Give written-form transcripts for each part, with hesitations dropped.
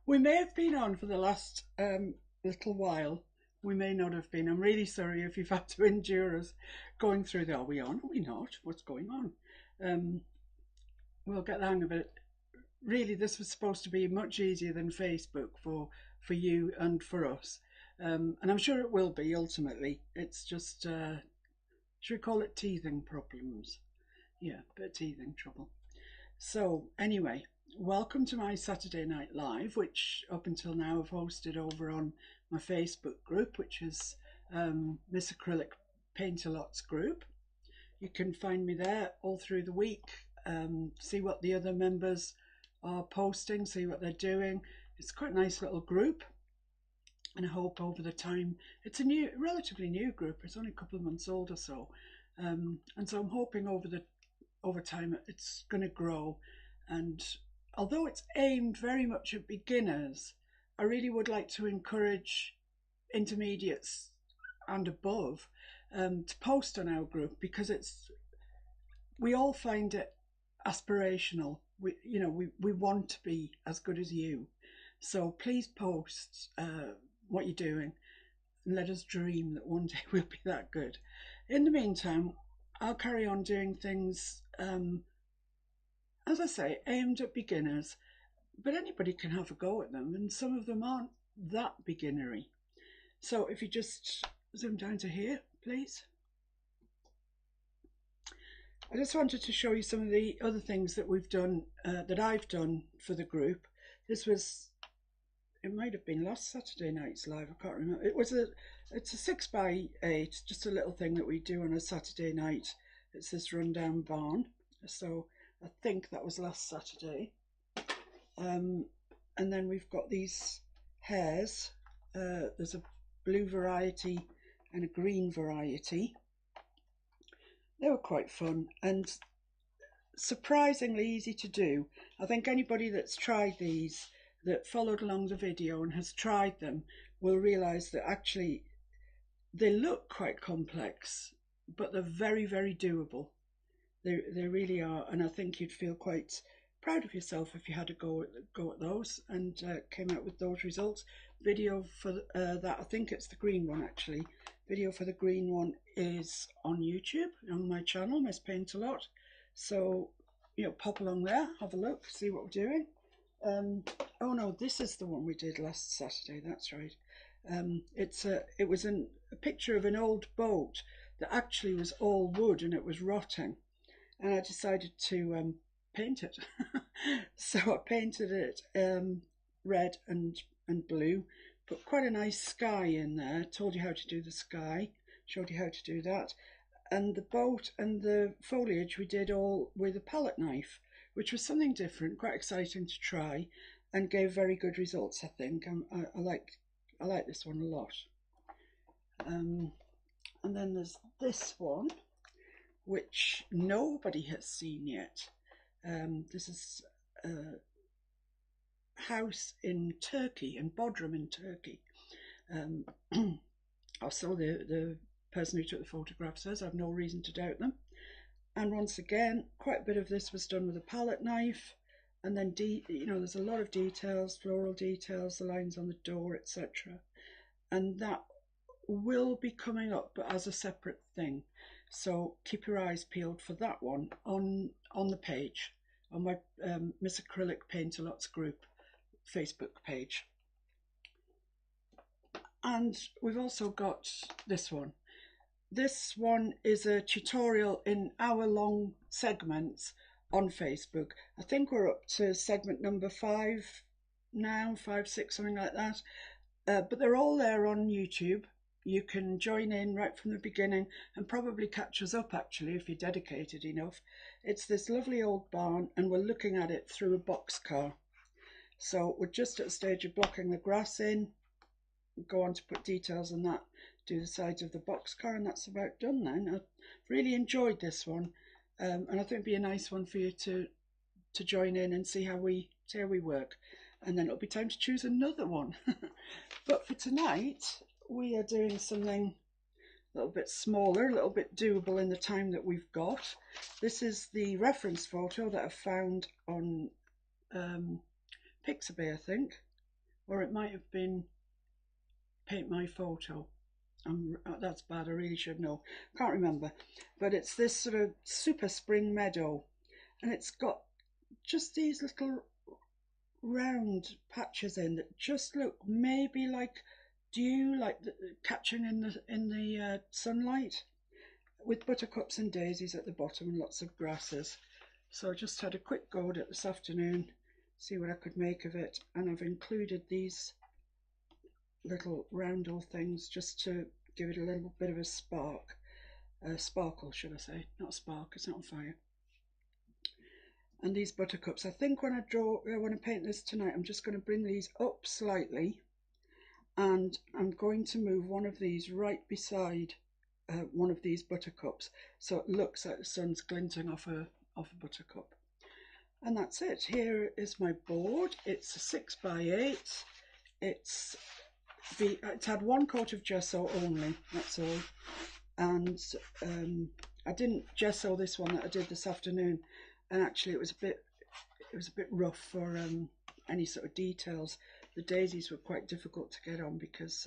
We may have been on for the last little while. We may not have been. I'm really sorry if you've had to endure us going through the. Are we on? Are we not? What's going on? Um, we'll get the hang of it. Really, this was supposed to be much easier than Facebook for you and for us, and I'm sure it will be ultimately. It's just should we call it teething problems? Yeah, bit of teething trouble. So, anyway, welcome to my Saturday Night Live, which up until now I've hosted over on my Facebook group, which is Miss Acrylic Paintalots group. You can find me there all through the week, see what the other members are posting, see what they're doing. It's quite a nice little group, and I hope over the time it's a new, relatively new group. It's only a couple of months old or so, and so I'm hoping over time it's going to grow. And although it's aimed very much at beginners, I really would like to encourage intermediates and above to post on our group, because we all find it aspirational. We want to be as good as you. So please post what you're doing and let us dream that one day we'll be that good. In the meantime, I'll carry on doing things, as I say, aimed at beginners, but anybody can have a go at them, and some of them aren't that beginnery. So if you just zoom down to here, please. I just wanted to show you some of the other things that we've done, that I've done for the group. This was, it might have been last Saturday night's live, I can't remember. It's a 6x8, just a little thing that we do on a Saturday night. It's this rundown barn. So I think that was last Saturday. And then we've got these hares. There's a blue variety and a green variety. They were quite fun and surprisingly easy to do. I think anybody that's tried these, that followed along the video and has tried them, will realise that actually they look quite complex, but they're very, very doable. They really are, and I think you'd feel quite proud of yourself if you had a go at those and came out with those results. Video for that, I think it's the green one actually. Video for the green one is on YouTube on my channel, Miss Paintalot. So pop along there, have a look, see what we're doing. Oh no, this is the one we did last Saturday. That's right. It was a picture of an old boat that actually was all wood and it was rotting, and I decided to paint it. So I painted it red and blue, put quite a nice sky in there, told you how to do the sky, showed you how to do that, and the boat and the foliage we did all with a palette knife, which was something different, quite exciting to try, and gave very good results. I think I like this one a lot. And then there's this one, which nobody has seen yet. This is a house in Turkey, in Bodrum in Turkey. Also, the person who took the photograph says I've no reason to doubt them. And once again, quite a bit of this was done with a palette knife, and then there's a lot of details, floral details, the lines on the door, etc. And that will be coming up, but as a separate thing. So keep your eyes peeled for that one on the page, on my Miss Acrylic Paintalots group Facebook page. And we've also got this one. This one is a tutorial in hour-long segments on Facebook. I think we're up to segment number 5 now, 5, 6, something like that. But they're all there on YouTube. You can join in right from the beginning and probably catch us up actually if you're dedicated enough. It's this lovely old barn and we're looking at it through a boxcar. So we're just at the stage of blocking the grass in, go on to put details on that, do the sides of the boxcar, and that's about done then. I've really enjoyed this one, and I think it'd be a nice one for you to join in and see how we work. And then it'll be time to choose another one. But for tonight, we are doing something a little bit smaller, a little bit doable in the time that we've got. This is the reference photo that I found on Pixabay, I think. or it might have been Paint My Photo. That's bad, I really should know. Can't remember. But it's this sort of super spring meadow, and it's got just these little round patches in that just look maybe like dew, like catching in the sunlight, with buttercups and daisies at the bottom and lots of grasses. So I just had a quick go at it this afternoon, see what I could make of it, and I've included these little roundel things just to give it a little bit of a sparkle, should I say, not a spark, it's not on fire. And these buttercups, I think when I paint this tonight, I'm just going to bring these up slightly, and I'm going to move one of these right beside one of these buttercups, so it looks like the sun's glinting off a buttercup. And that's it. Here is my board. It's a 6x8. It's had one coat of gesso only, that's all. And I didn't gesso this one that I did this afternoon, and actually it was a bit rough for any sort of details. The daisies were quite difficult to get on because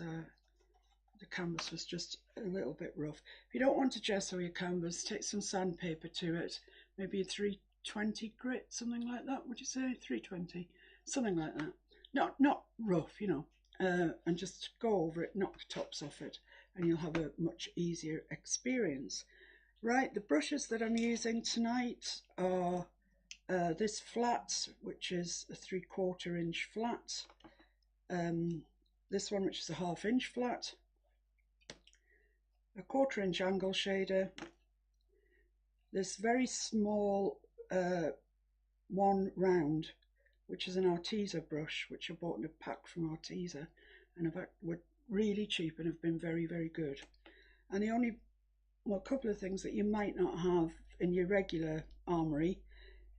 the canvas was just a little bit rough. If you don't want to gesso your canvas, take some sandpaper to it, maybe a 320 grit, something like that, would you say? 320, something like that. Not rough, you know, and just go over it, knock the tops off it, and you'll have a much easier experience. Right, the brushes that I'm using tonight are this flat, which is a 3/4 inch flat, this one, which is a 1/2 inch flat, a 1/4 inch angle shader, this very small one round, which is an Arteza brush, which I bought in a pack from Arteza, and were really cheap and have been very, very good. And the only, well, a couple of things that you might not have in your regular armoury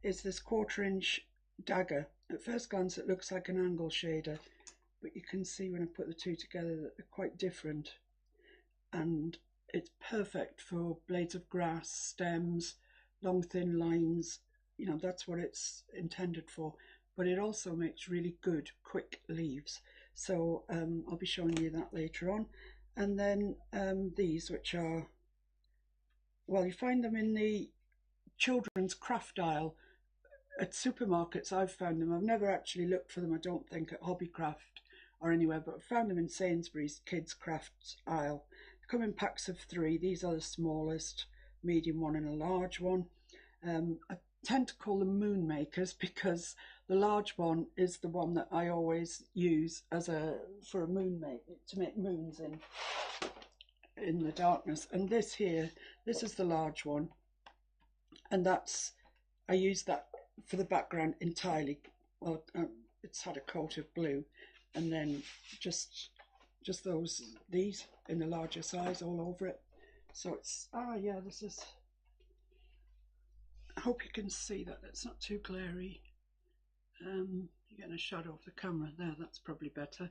is this 1/4 inch dagger. At first glance it looks like an angle shader, but you can see when I put the two together that they're quite different, and it's perfect for blades of grass, stems, long thin lines, you know, that's what it's intended for. But it also makes really good quick leaves, so I'll be showing you that later on. And then these, which are, well, you find them in the children's craft aisle at supermarkets. I've found them. I've never actually looked for them, I don't think, at Hobbycraft or anywhere, but I've found them in Sainsbury's kids craft aisle. They come in packs of 3. These are the smallest, medium one and a large one. I tend to call them moon makers because the large one is the one that I always use for a moon to make moons in the darkness. And this here, this is the large one, and I use that for the background entirely. Well, it's had a coat of blue, and then just these in the larger size all over it. So it's, yeah, this is, I hope you can see that it's not too glary. You're getting a shadow of the camera there, that's probably better.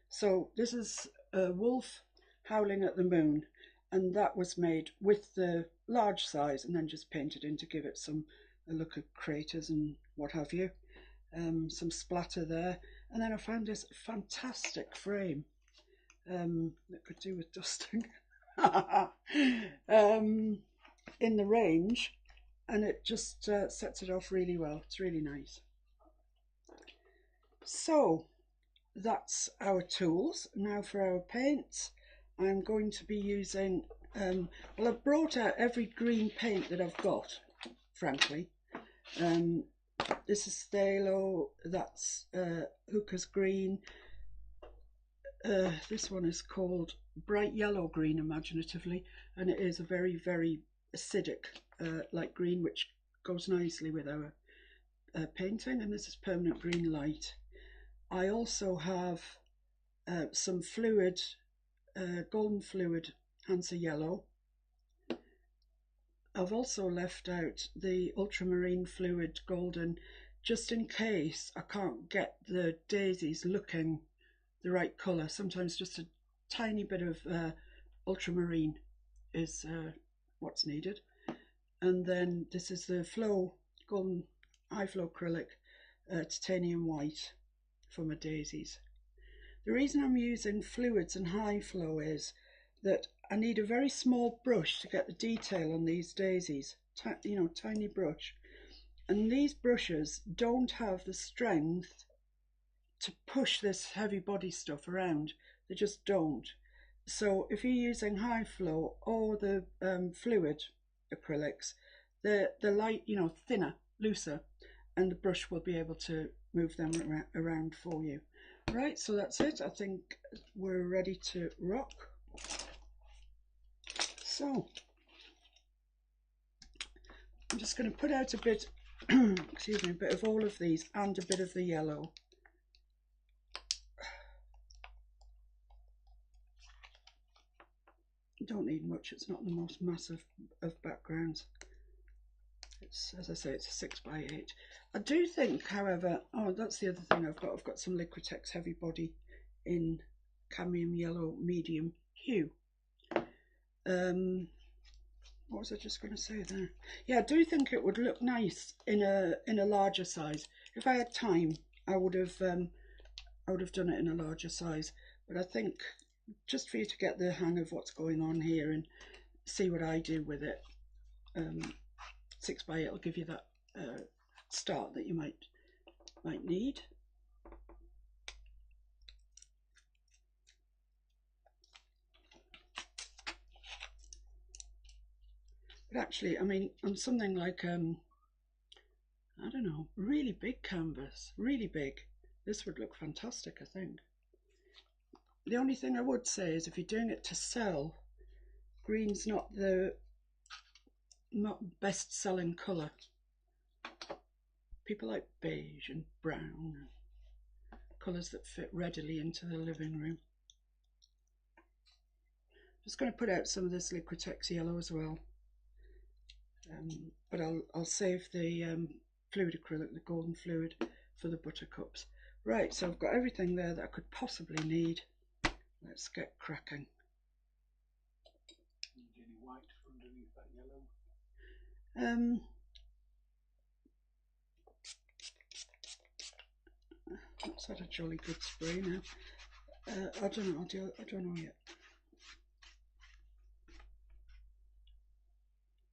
So this is a wolf howling at the moon, and that was made with the large size and then just painted in to give it a look of craters and what have you. Some splatter there, and then I found this fantastic frame that could do with dusting in the range, and it just sets it off really well. It's really nice. So that's our tools. Now for our paints, I'm going to be using, well, I've brought out every green paint that I've got, frankly. This is Phthalo, that's Hooker's Green. This one is called Bright Yellow Green, imaginatively, and it is a very, very acidic light green, which goes nicely with our painting. And this is Permanent Green Light. I also have some fluid, golden fluid Hansa Yellow. I've also left out the ultramarine fluid golden, just in case I can't get the daisies looking the right colour. Sometimes just a tiny bit of ultramarine is what's needed. And then this is the Flow Golden High Flow Acrylic Titanium White for my daisies. The reason I'm using fluids and high flow is that I need a very small brush to get the detail on these daisies, you know, tiny brush. And these brushes don't have the strength to push this heavy body stuff around. They just don't. So if you're using high flow or the fluid acrylics, they're light, you know, thinner, looser, and the brush will be able to move them around for you. Right, so that's it. I think we're ready to rock. So I'm just going to put out a bit, excuse me, a bit of all of these and a bit of the yellow. You don't need much, it's not the most massive of backgrounds. It's, as I say, it's a 6x8. I do think, however, oh, that's the other thing I've got some Liquitex Heavy Body in cadmium yellow medium hue. What was I just going to say there? Yeah, I do think it would look nice in a larger size. If I had time, I would have done it in a larger size. But I think just for you to get the hang of what's going on here and see what I do with it, 6x8 will give you that start that you might need. But actually, I mean, on something like I don't know, really big canvas, really big, this would look fantastic, I think. The only thing I would say is if you're doing it to sell, green's not best selling colour. People like beige and brown, colours that fit readily into the living room. Just going to put out some of this Liquitex yellow as well, but I'll save the fluid acrylic, the golden fluid, for the buttercups. Right, so I've got everything there that I could possibly need. Let's get cracking. Need any white underneath that yellow? That's had a jolly good spray now. I don't know. I don't know yet.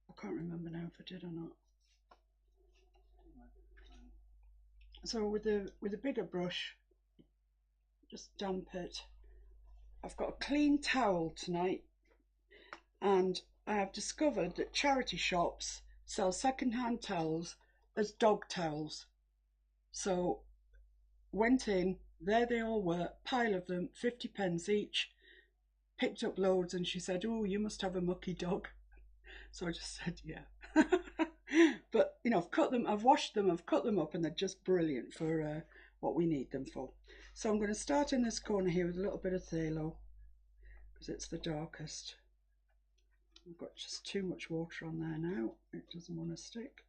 I can't remember now if I did or not. So with the bigger brush, just damp it. I've got a clean towel tonight, and I have discovered that charity shops sell second-hand towels as dog towels. So went in, there they all were, pile of them, 50p each, picked up loads, and she said, oh, you must have a mucky dog. So I just said, yeah. But, you know, I've cut them, I've washed them, I've cut them up, and they're just brilliant for what we need them for. So I'm going to start in this corner here with a little bit of phthalo, because it's the darkest. I've got just too much water on there now, it doesn't want to stick.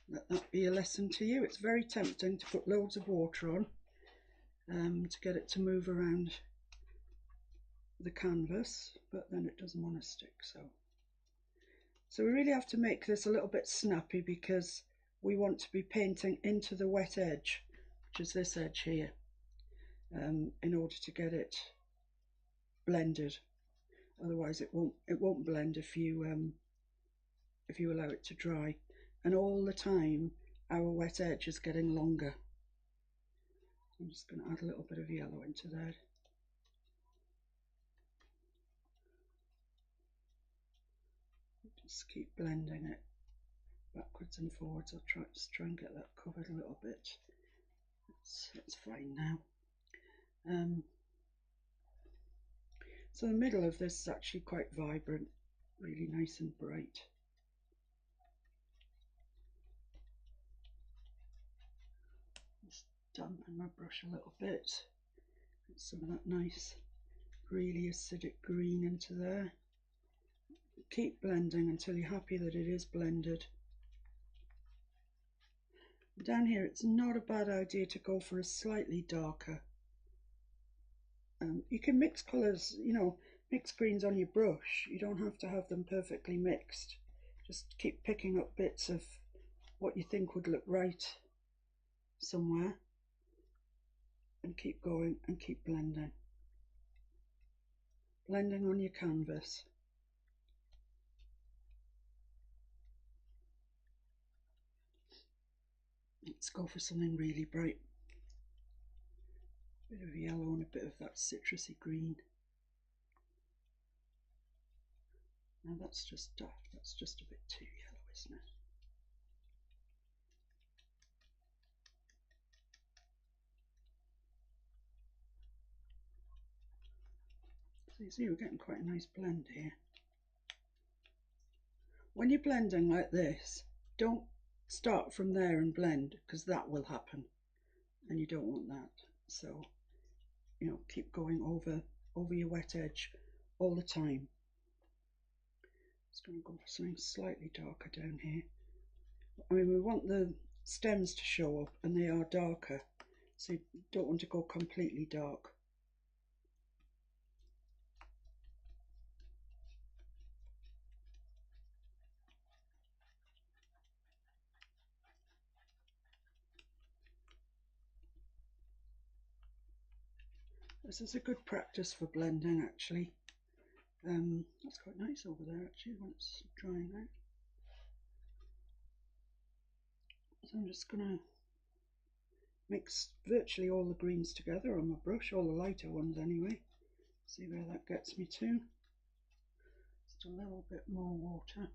Let that be a lesson to you. It's very tempting to put loads of water on to get it to move around the canvas, but then it doesn't want to stick. So we really have to make this a little bit snappy, because we want to be painting into the wet edge, which is this edge here, in order to get it blended. Otherwise it won't blend if you allow it to dry. And all the time our wet edge is getting longer. I'm just going to add a little bit of yellow into there. Just keep blending it backwards and forwards. I'll try and get that covered a little bit. It's fine now. So the middle of this is actually quite vibrant, really nice and bright. Just dampen my brush a little bit. Get some of that nice, really acidic green into there. Keep blending until you're happy that it is blended. Down here, it's not a bad idea to go for a slightly darker. You can mix colours, you know, mix greens on your brush, you don't have to have them perfectly mixed. Just keep picking up bits of what you think would look right somewhere and keep going and keep blending. Blending on your canvas. Let's go for something really bright. A bit of yellow and a bit of that citrusy green. Now that's just daft, that's just a bit too yellow, isn't it? So you see we're getting quite a nice blend here. When you're blending like this, don't start from there and blend, because that will happen and you don't want that. So, you know, keep going over your wet edge all the time. Just going to go for something slightly darker down here. I mean, we want the stems to show up and they are darker, so you don't want to go completely dark. This is a good practice for blending, actually. That's quite nice over there, actually, when it's drying out. So I'm just going to mix virtually all the greens together on my brush, all the lighter ones anyway. See where that gets me to. Just a little bit more water.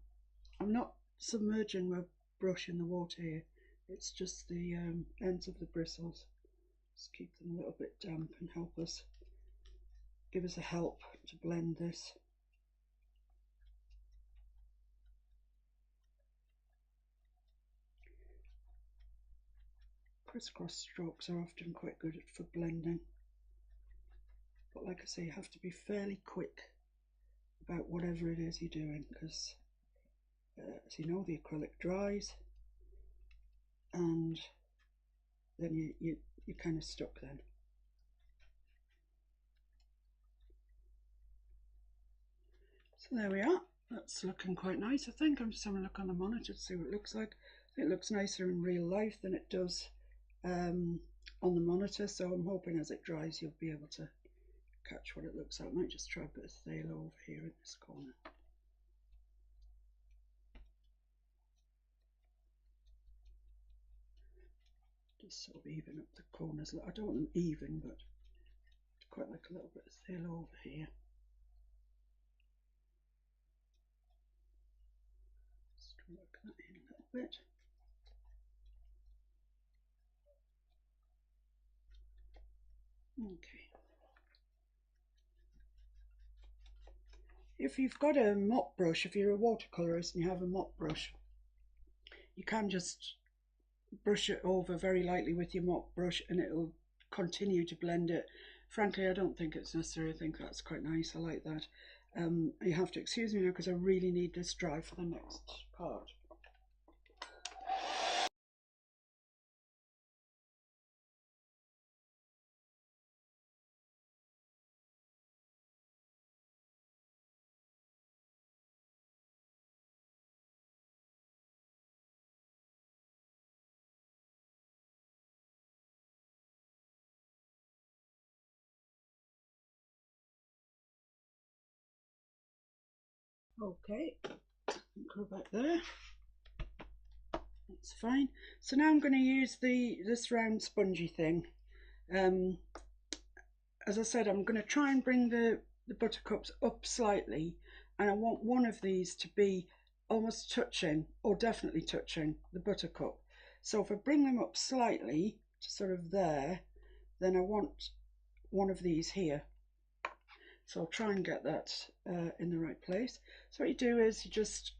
I'm not submerging my brush in the water here, it's just the ends of the bristles. Just keep them a little bit damp and give us a help to blend this. Crisscross strokes are often quite good for blending, but like I say, you have to be fairly quick about whatever it is you're doing, because as you know, the acrylic dries and then you're kind of stuck then. So there we are, that's looking quite nice. I think I'm just having a look on the monitor to see what it looks like. It looks nicer in real life than it does on the monitor, so I'm hoping as it dries you'll be able to catch what it looks like. I might just try a bit of phthalo over here in this corner. Just sort of even up the corners. I don't want them even, but I'd quite like a little bit of phthalo over here. Just work that in a little bit. Okay. If you've got a mop brush, if you're a watercolourist and you have a mop brush, you can just brush it over very lightly with your mop brush and it'll continue to blend it. Frankly, I don't think it's necessary. I think that's quite nice. I like that. You have to excuse me now because I really need this dry for the next part. Okay, go back there. That's fine. So now I'm going to use this round spongy thing. As I said, I'm going to try and bring the buttercups up slightly, and I want one of these to be almost touching, or definitely touching, the buttercup. So if I bring them up slightly to sort of there, then I want one of these here. So I'll try and get that in the right place. So what you do is you just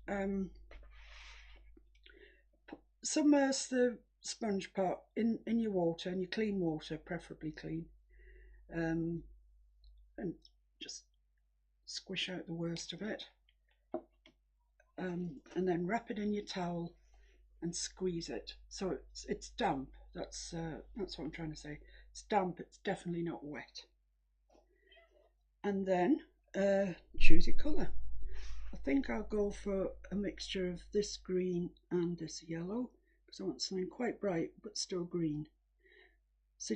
submerge the sponge part in your water, in your clean water, preferably clean, and just squish out the worst of it, and then wrap it in your towel and squeeze it. So it's damp. That's what I'm trying to say. It's damp. It's definitely not wet. And then choose your colour. I think I'll go for a mixture of this green and this yellow because I want something quite bright but still green. So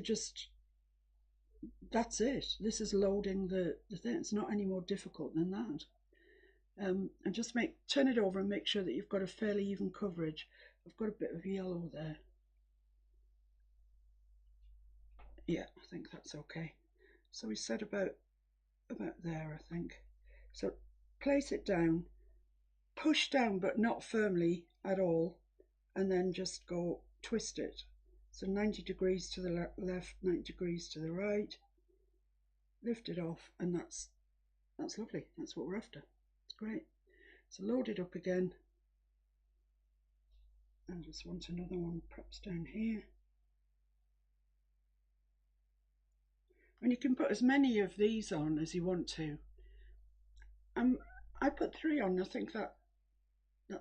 that's it. This is loading the thing. It's not any more difficult than that. And just turn it over and make sure that you've got a fairly even coverage. I've got a bit of yellow there. Yeah, I think that's okay. So we said about there, I think. So place it down, push down but not firmly at all, and then just go twist it. So 90 degrees to the left, 90 degrees to the right. Lift it off, and that's lovely. That's what we're after. It's great. So load it up again. I just want another one perhaps down here. And you can put as many of these on as you want to. I put 3 on. I think that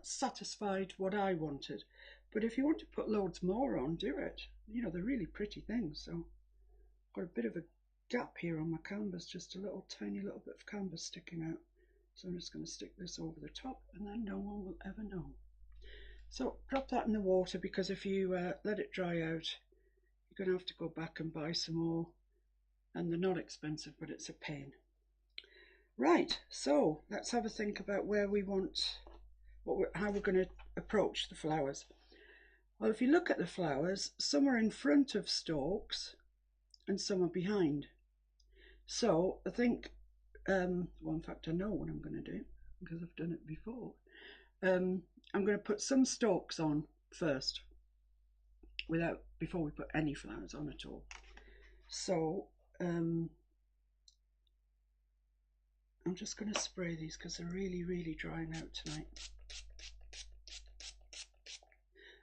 satisfied what I wanted. But if you want to put loads more on, do it. You know, they're really pretty things. So I've got a bit of a gap here on my canvas, just a tiny little bit of canvas sticking out. So I'm just going to stick this over the top, and then no one will ever know. So drop that in the water, because if you let it dry out, you're going to have to go back and buy some more. And they're not expensive, but it's a pain. Right, so let's have a think about where we want, how we're going to approach the flowers. Well, if you look at the flowers, some are in front of stalks and some are behind. So I think, well, in fact, I know what I'm going to do because I've done it before. I'm going to put some stalks on first, before we put any flowers on at all. So I'm just going to spray these because they're really, really drying out tonight.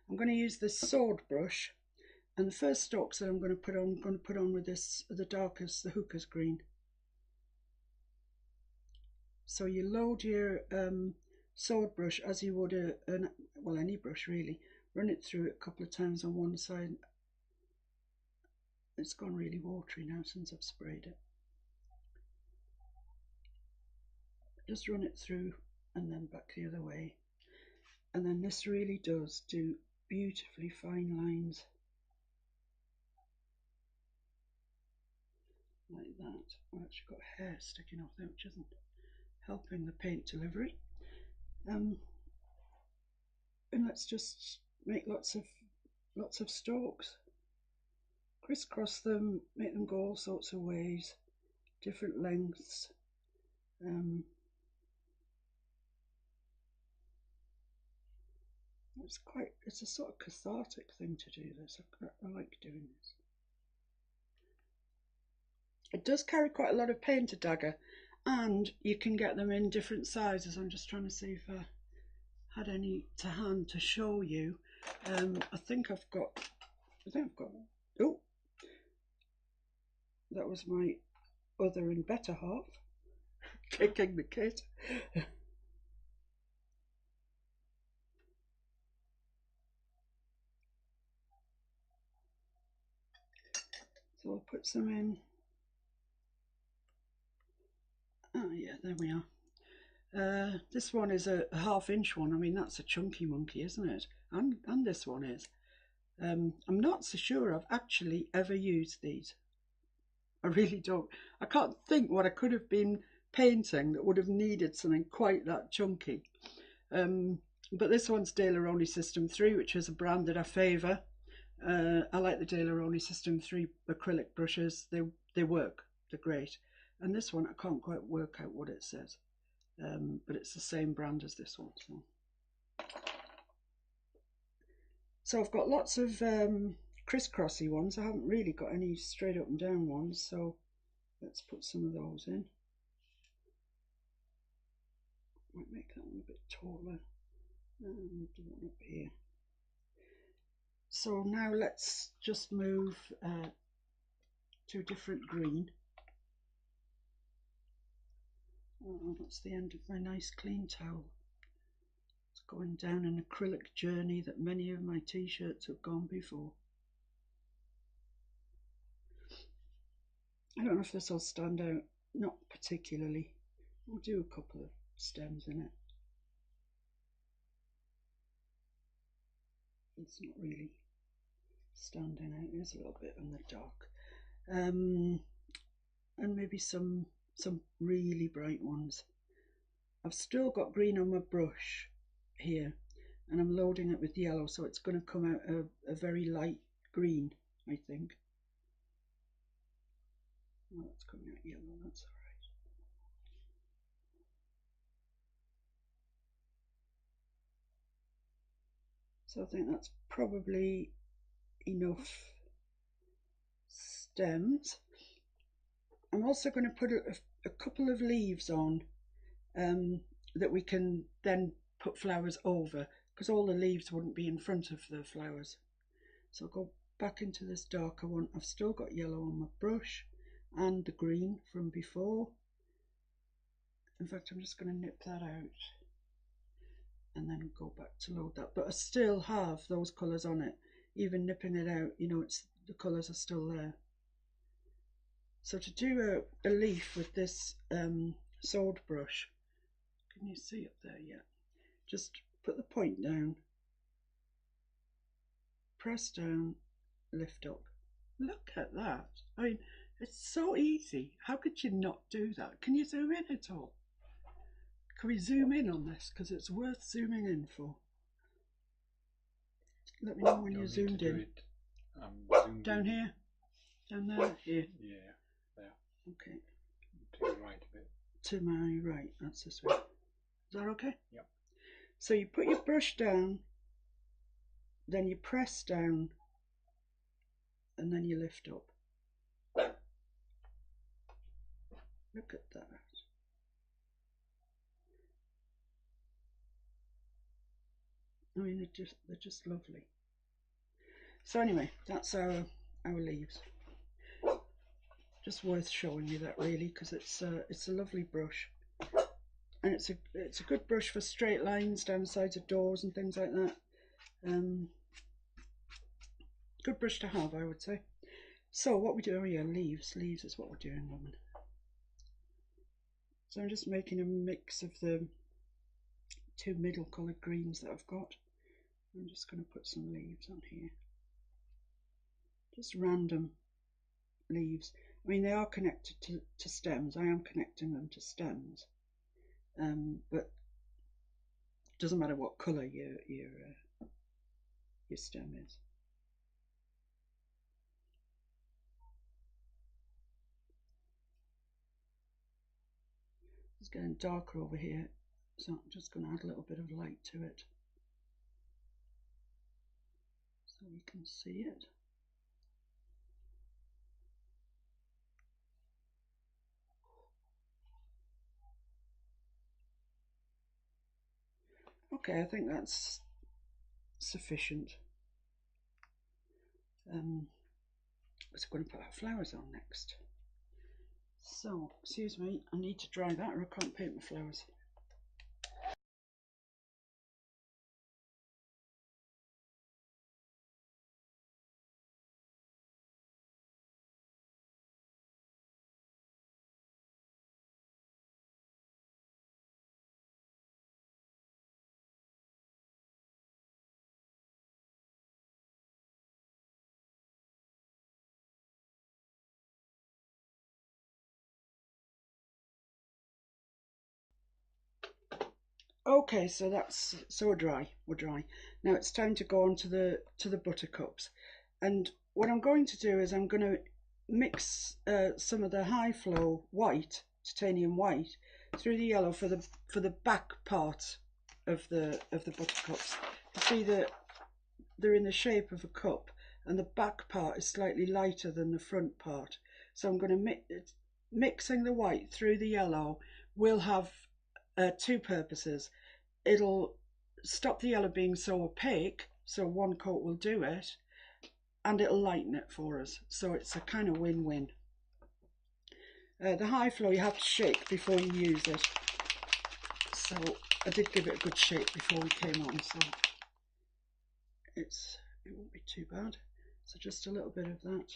I'm going to use this sword brush, and the first stalks that I'm going to put on with this, the darkest, the Hooker's green. So you load your sword brush as you would well, any brush really. Run it through it a couple of times on one side. It's gone really watery now since I've sprayed it. Just run it through and then back the other way. And then this really does do beautifully fine lines. Like that. I've actually got hair sticking off there, which isn't helping the paint delivery. And let's just make lots of stalks. Crisscross them, make them go all sorts of ways, different lengths. It's a sort of cathartic thing to do this. I like doing this. It does carry quite a lot of paint, a dagger, and you can get them in different sizes. I'm just trying to see if I had any to hand to show you. I think I've got, oh, that was my other and better half kicking the kit. So I'll put some in. Oh yeah, there we are. This one is a 1/2 inch one. I mean, that's a chunky monkey, isn't it? And this one is. I'm not so sure I've actually ever used these. I really don't. I can't think what I could have been painting that would have needed something quite that chunky. But this one's Daler-Rowney System 3, which is a brand that I favour. I like the Daler-Rowney System 3 acrylic brushes. They work. They're great. And this one, I can't quite work out what it says. But it's the same brand as this one. So I've got lots of crisscrossy ones. I haven't really got any straight up and down ones. So let's put some of those in. Might make that one a bit taller. And do one up here. So now let's just move to a different green. Oh, that's the end of my nice clean towel. It's going down an acrylic journey that many of my t-shirts have gone before. I don't know if this will stand out, not particularly. We'll do a couple of stems in it. It's not really standing out. It is a little bit in the dark. And maybe some really bright ones. I've still got green on my brush here, and I'm loading it with yellow, so it's going to come out a very light green, I think. Well, it's coming out yellow, that's all right. So I think that's probably enough stems. I'm also going to put a couple of leaves on that we can then put flowers over, because all the leaves wouldn't be in front of the flowers. So I'll go back into this darker one. I've still got yellow on my brush and the green from before. In fact, I'm just going to nip that out and then go back to load that. But I still have those colours on it. Even nipping it out, you know, the colours are still there. So to do a leaf with this sword brush, can you see up there yet? Just put the point down, press down, lift up. Look at that. I mean, it's so easy. How could you not do that? Can you zoom in at all? Can we zoom in on this? Because it's worth zooming in for. Let me know when you're zoomed in. Down here? Down there? Here? Yeah, there. Okay. To the right a bit. To my right, that's this way. Is that okay? Yep. So you put your brush down, then you press down, and then you lift up. Look at that. I mean, they're just lovely. So anyway, that's our leaves. Just worth showing you that really, because it's a lovely brush, and it's a good brush for straight lines down the sides of doors and things like that. Good brush to have, I would say. So what we do here, leaves is what we're doing, woman. So I'm just making a mix of the two middle coloured greens that I've got. I'm just going to put some leaves on here. Just random leaves. I mean, they are connected to stems. I am connecting them to stems, but it doesn't matter what colour your stem is. It's getting darker over here, so I'm just going to add a little bit of light to it so we can see it. Okay, I think that's sufficient. So we're going to put our flowers on next. So, excuse me, I need to dry that or I can't paint my flowers. Okay, so we're dry. We're dry. Now it's time to go on to the buttercups, and what I'm going to do is I'm going to mix some of the high flow white, titanium white, through the yellow for the back part of the buttercups. You see that they're in the shape of a cup, and the back part is slightly lighter than the front part. So I'm going to mixing the white through the yellow will have two purposes. It'll stop the yellow being so opaque, so one coat will do it, and it'll lighten it for us. So it's a kind of win-win. The high flow you have to shake before you use it. So I did give it a good shake before we came on, so it won't be too bad. So just a little bit of that.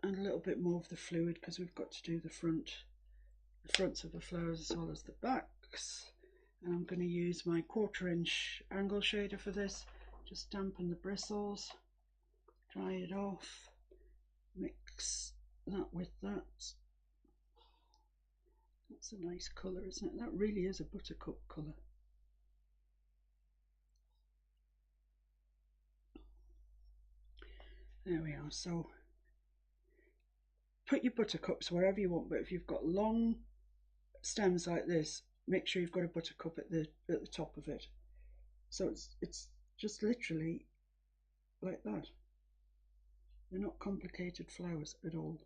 and a little bit more of the fluid because we've got to do the fronts of the flowers as well as the backs. And I'm going to use my 1/4 inch angle shader for this. Just dampen the bristles, dry it off, mix that with that. That's a nice colour, isn't it? That really is a buttercup colour. There we are. So put your buttercups wherever you want, but if you've got long stems like this, make sure you've got a buttercup at the top of it. So it's just literally like that. They're not complicated flowers at all.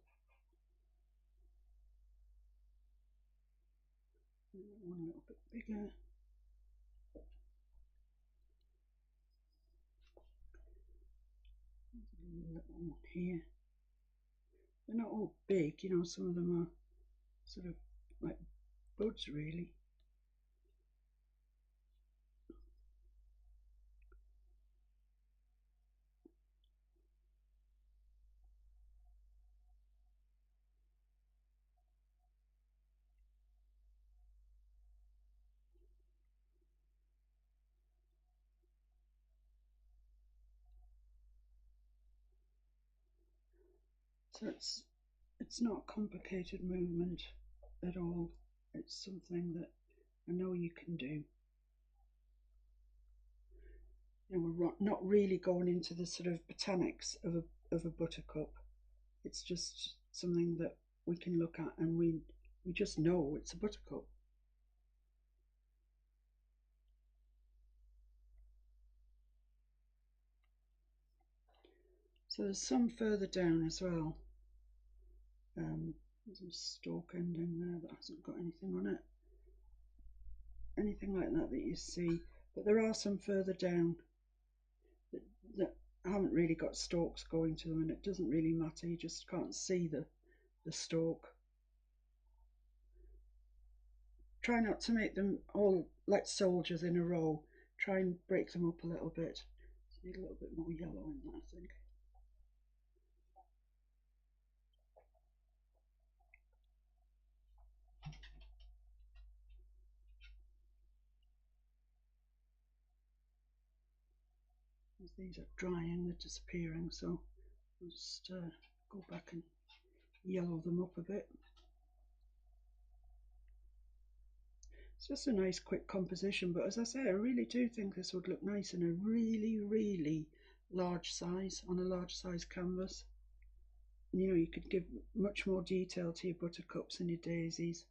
One a little bit bigger. A little one here. They're not all big, you know, some of them are sort of like buds really. So it's not a complicated movement at all. It's something that I know you can do. You know, we're not really going into the sort of botanics of a buttercup. It's just something that we can look at and we just know it's a buttercup. So there's some further down as well. There's a stalk ending there that hasn't got anything on it. Anything like that you see. But there are some further down that haven't really got stalks going to them, and it doesn't really matter. You just can't see the stalk. Try not to make them all like soldiers in a row. Try and break them up a little bit. Just need a little bit more yellow in that, I think. As these are drying, they're disappearing, so I'll just go back and yellow them up a bit. It's just a nice quick composition, but as I say, I really do think this would look nice in a really large size, on a large size canvas. You know, you could give much more detail to your buttercups and your daisies.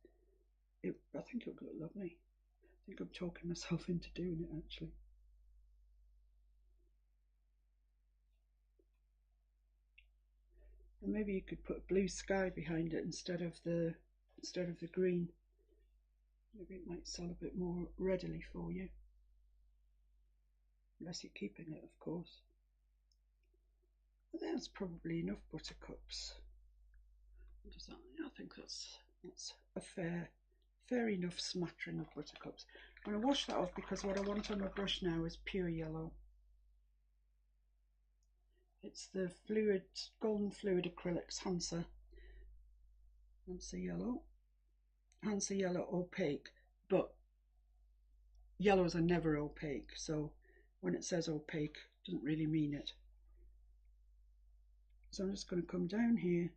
I think it would look lovely. I think I'm talking myself into doing it actually. And maybe you could put blue sky behind it instead of the green. Maybe it might sell a bit more readily for you. Unless you're keeping it, of course. But that's probably enough buttercups. What does that mean? I think that's a fair enough smattering of buttercups. I'm going to wash that off because what I want on my brush now is pure yellow. It's the golden fluid acrylics Hansa yellow opaque, but yellows are never opaque, so when it says opaque, it doesn't really mean it. So I'm just going to come down here.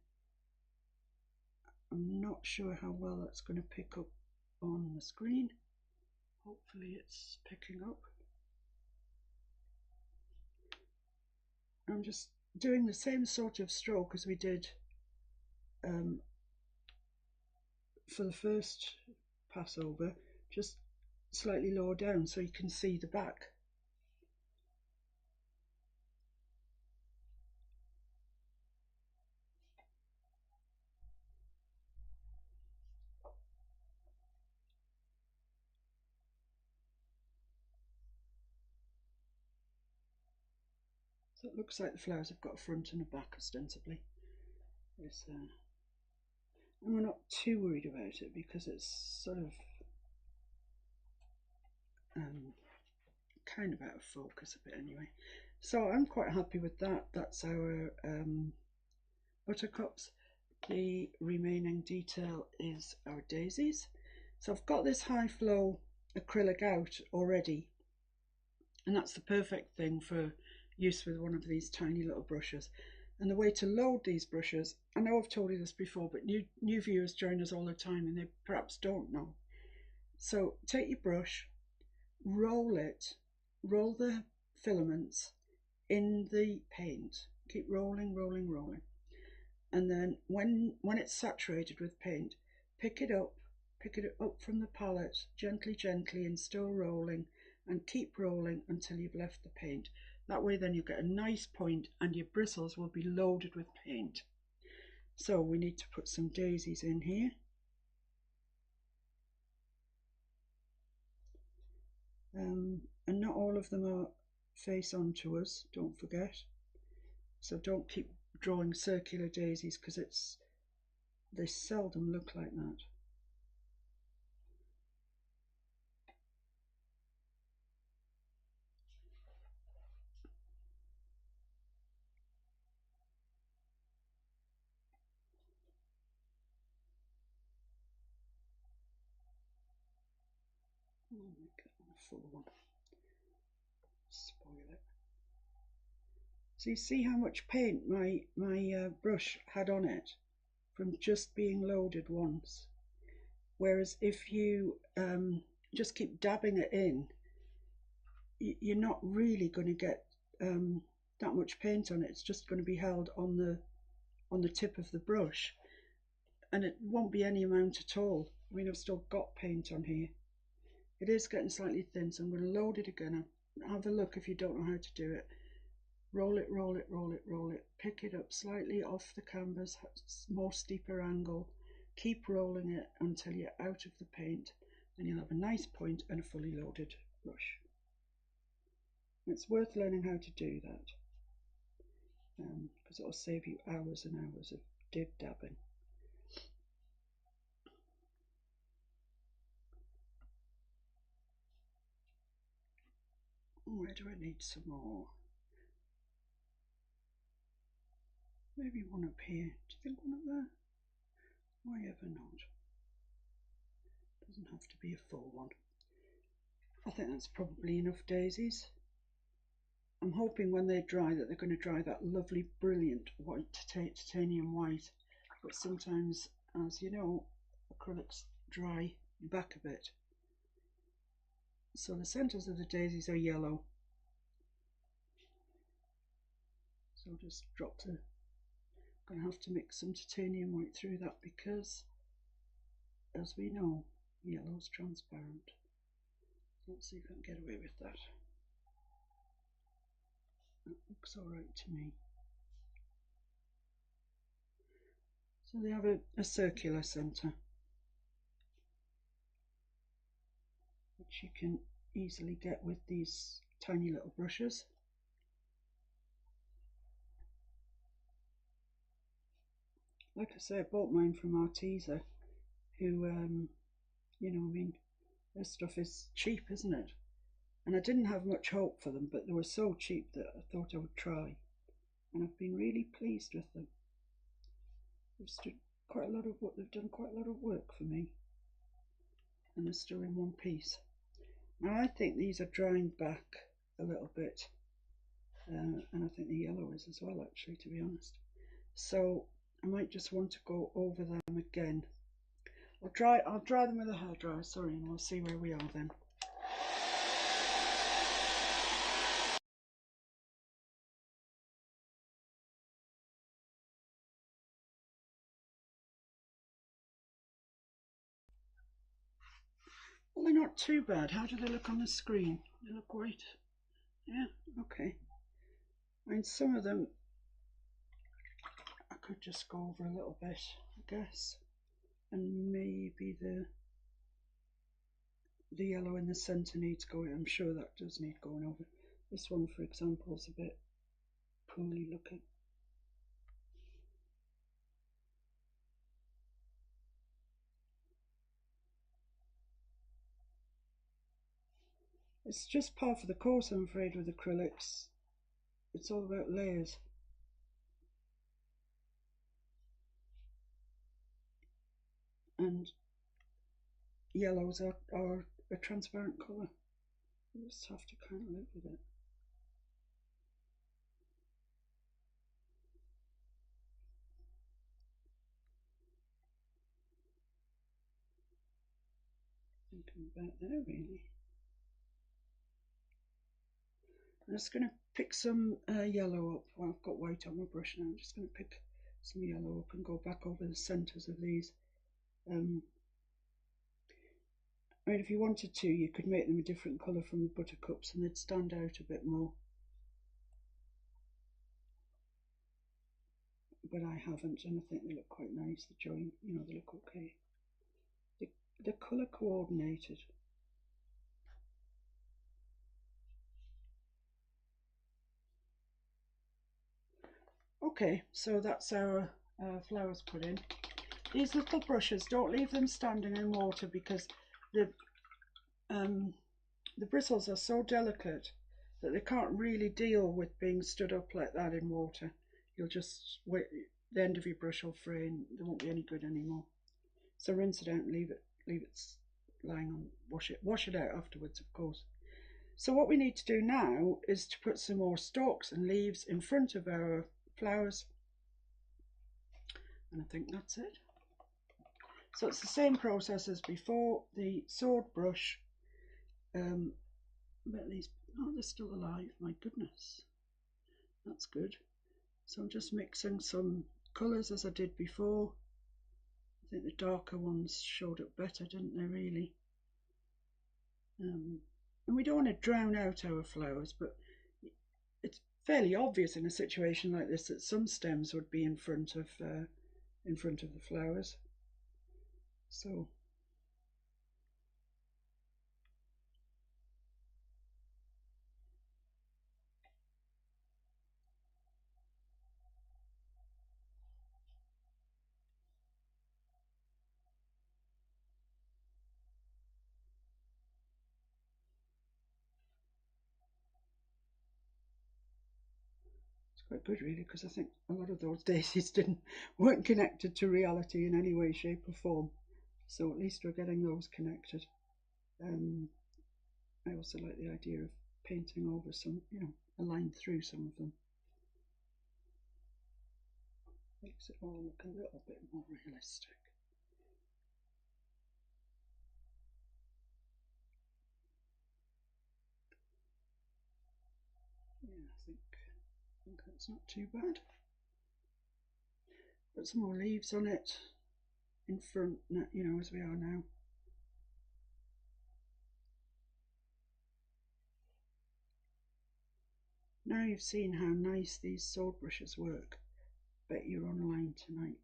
I'm not sure how well that's going to pick up on the screen. Hopefully it's picking up. I'm just doing the same sort of stroke as we did for the first pass over, just slightly lower down so you can see the back. So it looks like the flowers have got a front and a back ostensibly. And we're not too worried about it because it's sort of kind of out of focus a bit anyway. So I'm quite happy with that. That's our buttercups. The remaining detail is our daisies. So I've got this high flow acrylic out already, and that's the perfect thing for use with one of these tiny little brushes. And the way to load these brushes, I know I've told you this before, but new viewers join us all the time and they perhaps don't know. So take your brush, roll it, roll the filaments in the paint. Keep rolling, rolling, rolling. And then when it's saturated with paint, pick it up from the palette, gently, gently, and still rolling, and keep rolling until you've left the paint. That way then you get a nice point and your bristles will be loaded with paint. So we need to put some daisies in here. And not all of them are face on to us, don't forget. So don't keep drawing circular daisies because they seldom look like that. Oh, make it a full one. Spoil it. So you see how much paint my brush had on it from just being loaded once. Whereas if you just keep dabbing it in, you're not really going to get that much paint on it. It's just going to be held on the tip of the brush, and it won't be any amount at all. I mean, I've still got paint on here. It is getting slightly thin, so I'm going to load it again. Have a look if you don't know how to do it. Roll it, roll it, roll it, roll it. Pick it up slightly off the canvas, more steeper angle. Keep rolling it until you're out of the paint, and you'll have a nice point and a fully loaded brush. It's worth learning how to do that, because it'll save you hours and hours of dabbing. Where do I need some more? Maybe one up here. Do you think one up there? Why ever not? Doesn't have to be a full one. I think that's probably enough daisies. I'm hoping when they dry that they're going to dry that lovely, brilliant white titanium white. But sometimes, as you know, acrylics dry back a bit. So the centres of the daisies are yellow. So I'll just drop the... I'm going to have to mix some titanium white through that because, as we know, yellow's transparent. Let's see if I can get away with that. That looks alright to me. So they have a circular centre, which you can easily get with these tiny little brushes. Like I say, I bought mine from Arteza, who, you know, I mean, their stuff is cheap, isn't it? And I didn't have much hope for them, but they were so cheap that I thought I would try. And I've been really pleased with them. They've stood quite a lot of work. They've done quite a lot of work for me, and they're still in one piece. Now I think these are drying back a little bit, and I think the yellow is as well, actually, to be honest. So I might just want to go over them again. I'll dry them with a hairdryer, sorry, and we'll see where we are then. Well, they're not too bad. How do they look on the screen? They look white. Yeah, okay. I mean, some of them I could just go over a little bit, I guess. And maybe the yellow in the centre needs going. I'm sure that does need going over. This one, for example, is a bit poorly looking. It's just par for the course, I'm afraid, with acrylics. It's all about layers. and yellows are a transparent colour. You just have to kind of live with it. Thinking about there really. I'm just going to pick some yellow up. Well, I've got white on my brush now. I'm just going to pick some yellow up and go back over the centres of these. I mean, if you wanted to, you could make them a different colour from the buttercups and they'd stand out a bit more. But I haven't, and I think they look quite nice. The join, they look okay. They're colour coordinated. Okay, so that's our flowers put in. These little brushes, don't leave them standing in water because the bristles are so delicate that they can't really deal with being stood up like that in water. You'll just wait, the end of your brush will fray and they won't be any good anymore. So rinse it out and leave it lying on. Wash it out afterwards, of course. So what we need to do now is to put some more stalks and leaves in front of our flowers, and I think that's it. So it's the same process as before. The sword brush, but these, oh, they're still alive, my goodness, that's good. So I'm just mixing some colours as I did before. I think the darker ones showed up better, didn't they, really? And we don't want to drown out our flowers, but it's fairly obvious in a situation like this that some stems would be in front of the flowers. So it's quite good, really, because I think a lot of those daisies weren't connected to reality in any way, shape, or form. So at least we're getting those connected. I also like the idea of painting over some, a line through some of them. Makes it all look a little bit more realistic. Yeah, I think that's not too bad. Put some more leaves on it in front, as we are now. Now you've seen how nice these sword brushes work, bet you're online tonight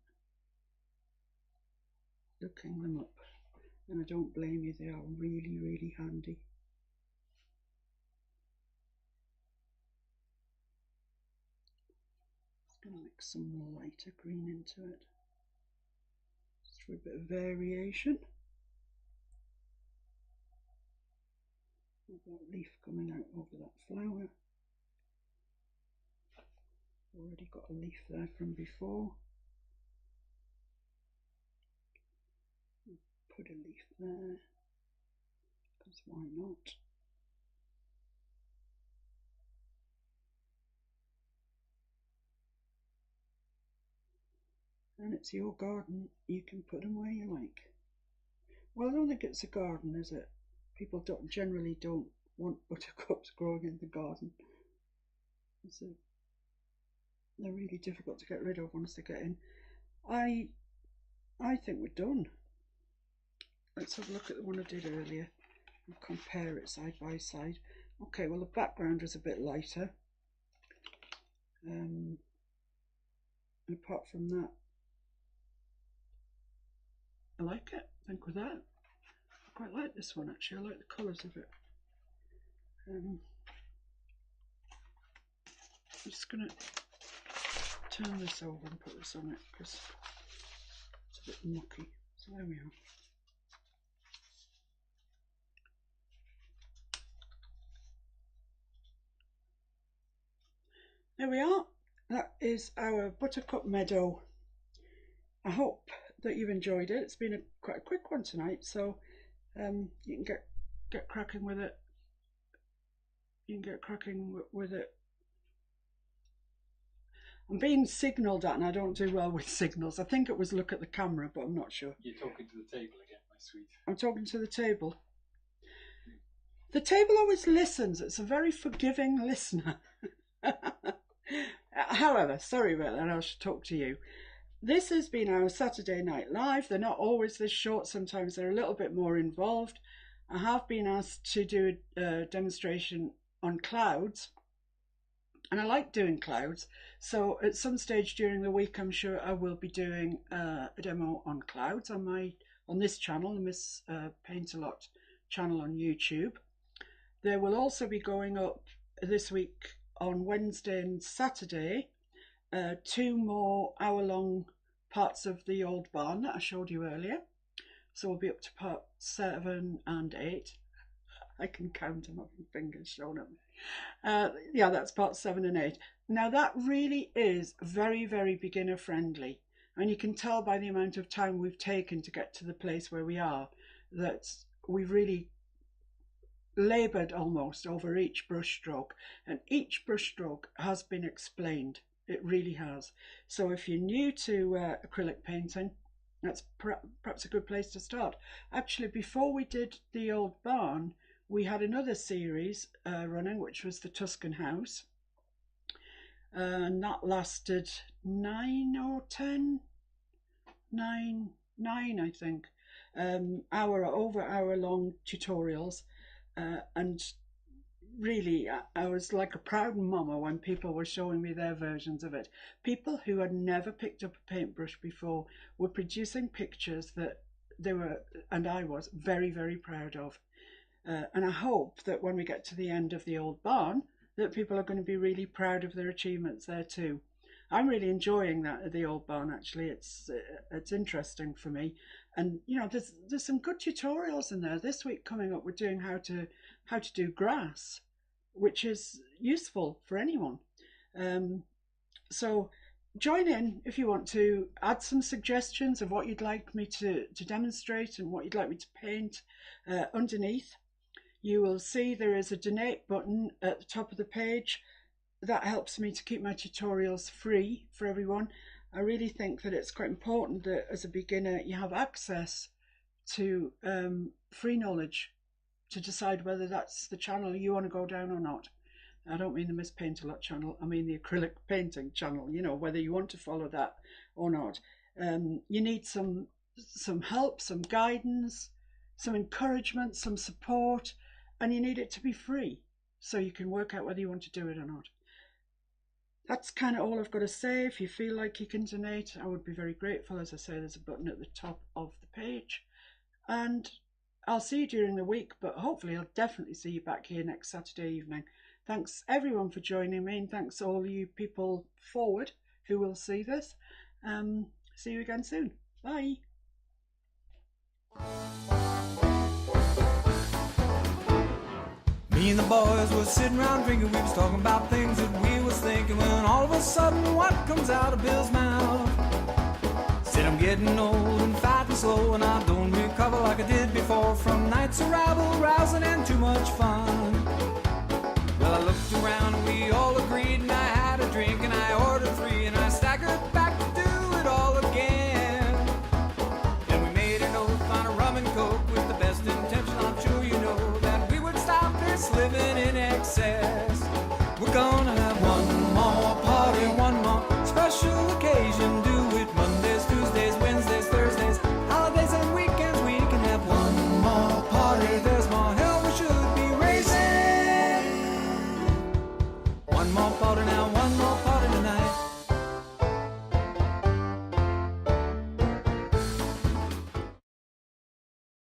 looking them up, and I don't blame you, they are really, really handy. Just going to mix some more lighter green into it, just for a bit of variation. That leaf coming out over that flower. Already got a leaf there from before. Put a leaf there, because why not? And it's your garden, you can put them where you like. Well, I don't think it's a garden, is it? People generally don't want buttercups growing in the garden. So they're really difficult to get rid of once they get in. I think we're done. Let's have a look at the one I did earlier and compare it side by side. Okay, well the background was a bit lighter. And apart from that, I like it. I think with that, I quite like this one actually. I like the colours of it. I'm just going to turn this over and put this on it because it's a bit mucky. So there we are. There we are. That is our Buttercup Meadow. I hope that you've enjoyed it. It's been quite a quick one tonight, so you can get cracking with it. You can get cracking with it. I'm being signalled at, and I don't do well with signals. I think it was look at the camera, but I'm not sure. You're talking to the table again, my sweet. I'm talking to the table. The table always listens. It's a very forgiving listener. However, sorry about that, I should talk to you. This has been our Saturday Night Live. They're not always this short. Sometimes they're a little bit more involved. I have been asked to do a demonstration on clouds. And I like doing clouds. So at some stage during the week, I'm sure I will be doing a demo on clouds on this channel, the Miss Paintalot channel on YouTube. There will also be going up this week on Wednesday and Saturday 2 more hour-long parts of the old barn that I showed you earlier. So we'll be up to part 7 and 8. I can count them up my fingers showing up. Yeah, that's part 7 and 8. Now that really is very, very beginner friendly. And you can tell by the amount of time we've taken to get to the place where we are that we've really laboured almost over each brushstroke, and each brushstroke has been explained. It really has. So if you're new to acrylic painting, that's perhaps a good place to start. Actually, before we did the old barn, we had another series running, which was the Tuscan house, and that lasted 9 or 10, 9, I think, over hour long tutorials. And really, I was like a proud mama when people were showing me their versions of it. People who had never picked up a paintbrush before were producing pictures that they were, and I was, very, very proud of. And I hope that when we get to the end of the old barn, that people are going to be really proud of their achievements there too. I'm really enjoying that at the old barn. Actually, it's interesting for me, and you know, there's some good tutorials in there. This week coming up, we're doing how to do grass, which is useful for anyone. So join in if you want to add some suggestions of what you'd like me to demonstrate and what you'd like me to paint. Underneath, you will see there is a donate button at the top of the page. That helps me to keep my tutorials free for everyone. I really think that it's quite important that as a beginner you have access to free knowledge to decide whether that's the channel you want to go down or not. I don't mean the Miss Paintalot channel, I mean the acrylic painting channel, you know, whether you want to follow that or not. You need some help, some guidance, some encouragement, some support, and you need it to be free so you can work out whether you want to do it or not. That's kind of all I've got to say. If you feel like you can donate, I would be very grateful. As I say, there's a button at the top of the page. And I'll see you during the week, but hopefully I'll definitely see you back here next Saturday evening. Thanks everyone for joining me, and thanks all you people forward who will see this. See you again soon. Bye. Me and the boys was sitting around drinking, we was talking about things that we was thinking, when all of a sudden what comes out of Bill's mouth? Said I'm getting old and fat and slow, and I don't recover like I did before from nights of rabble, rousing and too much fun. Well, I looked around and we all agreed, and I had a drink and I ordered 3, and I staggered back to do it all again. Then we made an oath on a rum and coke with the best intention, I'm sure you know, that we would stop this living in excess. We're gonna have one more party, one more special occasion. Do it Mondays, Tuesdays, Wednesdays, Thursdays, holidays and weekends. We can have one more party.